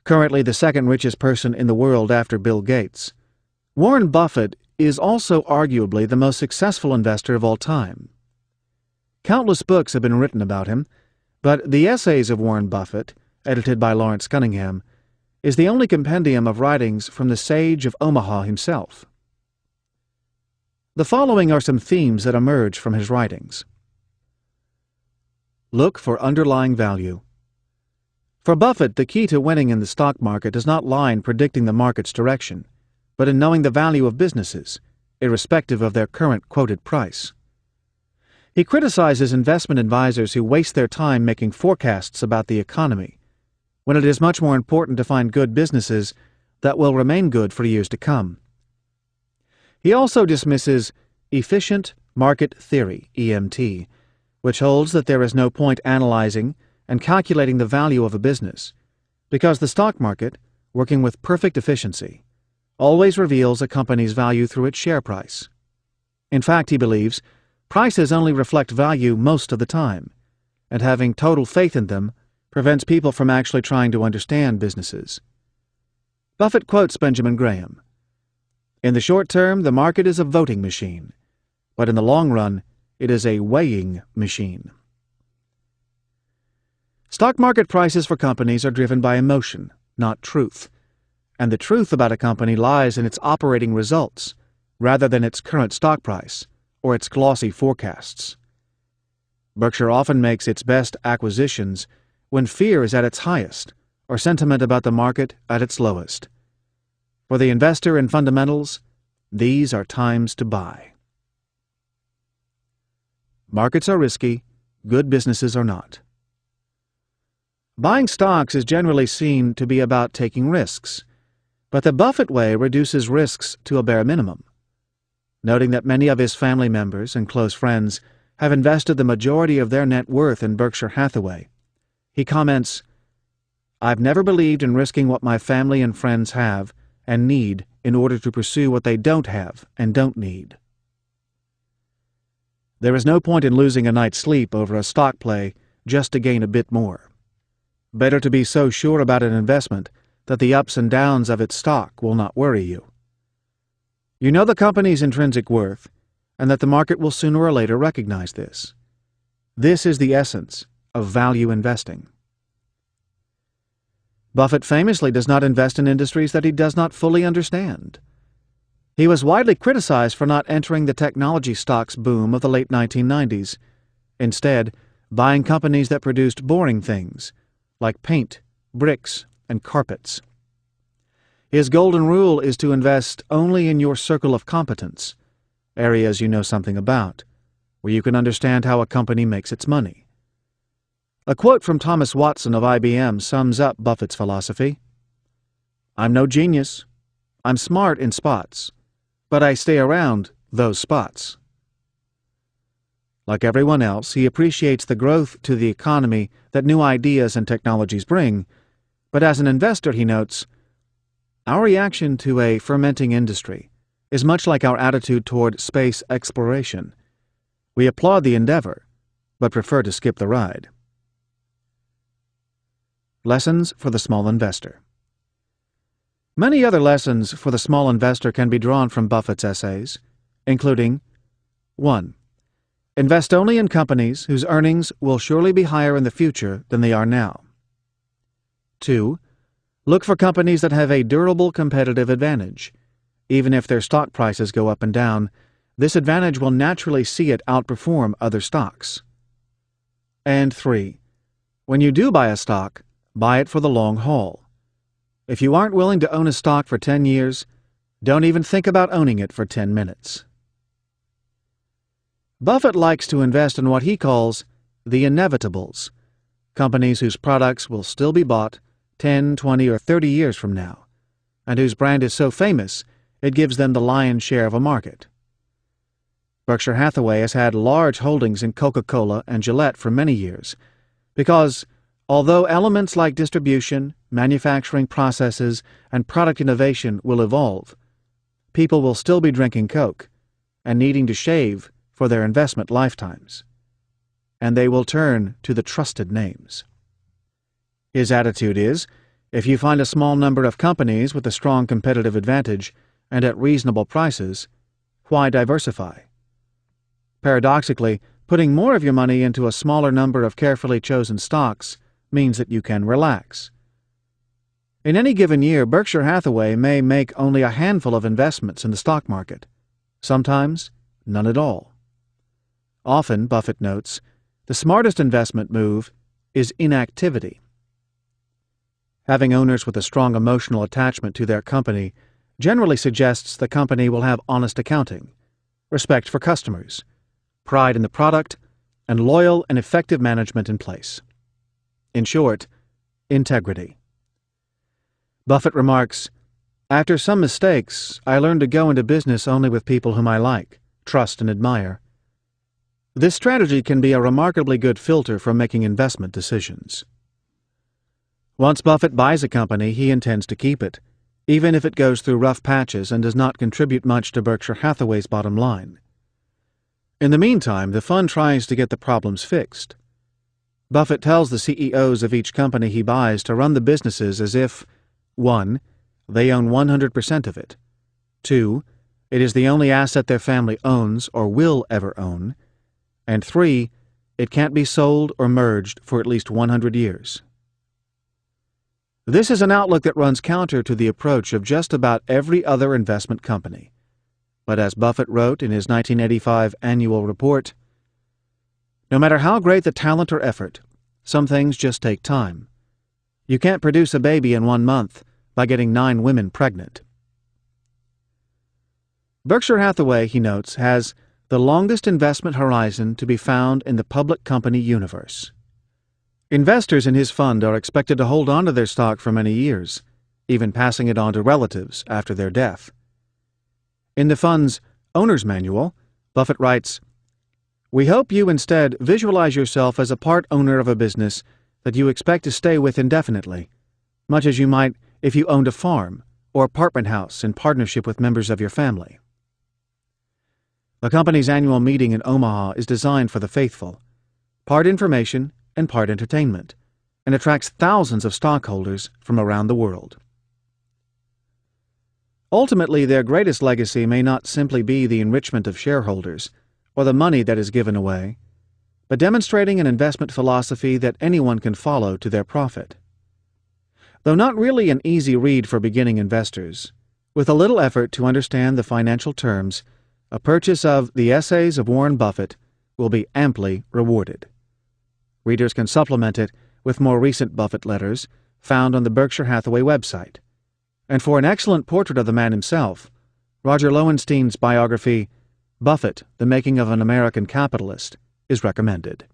currently the second richest person in the world after Bill Gates. Warren Buffett is also arguably the most successful investor of all time. Countless books have been written about him, but the Essays of Warren Buffett, edited by Lawrence Cunningham, is the only compendium of writings from the sage of Omaha himself. The following are some themes that emerge from his writings. Look for underlying value. For Buffett, the key to winning in the stock market does not lie in predicting the market's direction, but in knowing the value of businesses, irrespective of their current quoted price. He criticizes investment advisors who waste their time making forecasts about the economy, when it is much more important to find good businesses that will remain good for years to come. He also dismisses efficient market theory, EMT, which holds that there is no point analyzing and calculating the value of a business, because the stock market, working with perfect efficiency, always reveals a company's value through its share price. In fact, he believes, prices only reflect value most of the time, and having total faith in them prevents people from actually trying to understand businesses. Buffett quotes Benjamin Graham, "In the short term, the market is a voting machine, but in the long run, it is a weighing machine." Stock market prices for companies are driven by emotion, not truth, and the truth about a company lies in its operating results rather than its current stock price or its glossy forecasts. Berkshire often makes its best acquisitions when fear is at its highest or sentiment about the market at its lowest. For the investor in fundamentals, these are times to buy. Markets are risky, good businesses are not. Buying stocks is generally seen to be about taking risks, but the Buffett way reduces risks to a bare minimum. Noting that many of his family members and close friends have invested the majority of their net worth in Berkshire Hathaway, he comments, "I've never believed in risking what my family and friends have and need in order to pursue what they don't have and don't need." There is no point in losing a night's sleep over a stock play just to gain a bit more. Better to be so sure about an investment that the ups and downs of its stock will not worry you. You know the company's intrinsic worth, and that the market will sooner or later recognize this. This is the essence of value investing. Buffett famously does not invest in industries that he does not fully understand. He was widely criticized for not entering the technology stocks boom of the late 1990s, instead buying companies that produced boring things, like paint, bricks, and carpets. His golden rule is to invest only in your circle of competence, areas you know something about, where you can understand how a company makes its money. A quote from Thomas Watson of IBM sums up Buffett's philosophy. "I'm no genius. I'm smart in spots, but I stay around those spots." Like everyone else, he appreciates the growth to the economy that new ideas and technologies bring, but as an investor, he notes, "Our reaction to a fermenting industry is much like our attitude toward space exploration. We applaud the endeavor, but prefer to skip the ride." Lessons for the small investor. Many other lessons for the small investor can be drawn from Buffett's essays, including 1. Invest only in companies whose earnings will surely be higher in the future than they are now. 2. Look for companies that have a durable competitive advantage. Even if their stock prices go up and down, this advantage will naturally see it outperform other stocks. And 3. When you do buy a stock, buy it for the long haul. If you aren't willing to own a stock for 10 years, don't even think about owning it for 10 minutes. Buffett likes to invest in what he calls the inevitables, companies whose products will still be bought 10, 20, or 30 years from now, and whose brand is so famous it gives them the lion's share of a market. Berkshire Hathaway has had large holdings in Coca-Cola and Gillette for many years, because although elements like distribution, manufacturing processes, and product innovation will evolve, people will still be drinking Coke and needing to shave for their investment lifetimes, and they will turn to the trusted names. His attitude is, If you find a small number of companies with a strong competitive advantage and at reasonable prices, why diversify? Paradoxically, putting more of your money into a smaller number of carefully chosen stocks means that you can relax. In any given year, Berkshire Hathaway may make only a handful of investments in the stock market. Sometimes, none at all. Often, Buffett notes, the smartest investment move is inactivity. Having owners with a strong emotional attachment to their company generally suggests the company will have honest accounting, respect for customers, pride in the product, and loyal and effective management in place. In short, integrity. Buffett remarks, "After some mistakes, I learned to go into business only with people whom I like, trust, and admire." This strategy can be a remarkably good filter for making investment decisions. Once Buffett buys a company, he intends to keep it, even if it goes through rough patches and does not contribute much to Berkshire Hathaway's bottom line. In the meantime, the fund tries to get the problems fixed. Buffett tells the CEOs of each company he buys to run the businesses as if 1. They own 100% of it. 2. It is the only asset their family owns or will ever own. And 3. It can't be sold or merged for at least 100 years. This is an outlook that runs counter to the approach of just about every other investment company. But as Buffett wrote in his 1985 annual report, "No matter how great the talent or effort, some things just take time. You can't produce a baby in 1 month by getting 9 women pregnant." Berkshire Hathaway, he notes, has the longest investment horizon to be found in the public company universe. Investors in his fund are expected to hold on to their stock for many years, even passing it on to relatives after their death. In the fund's owner's manual, Buffett writes, "We hope you instead visualize yourself as a part owner of a business that you expect to stay with indefinitely, much as you might if you owned a farm or apartment house in partnership with members of your family." The company's annual meeting in Omaha is designed for the faithful, part information and part entertainment, and attracts thousands of stockholders from around the world. Ultimately, their greatest legacy may not simply be the enrichment of shareholders or the money that is given away, but demonstrating an investment philosophy that anyone can follow to their profit. Though not really an easy read for beginning investors, with a little effort to understand the financial terms, a purchase of The Essays of Warren Buffett will be amply rewarded. Readers can supplement it with more recent Buffett letters found on the Berkshire Hathaway website. And for an excellent portrait of the man himself, Roger Lowenstein's biography, Buffett, The Making of an American Capitalist, is recommended.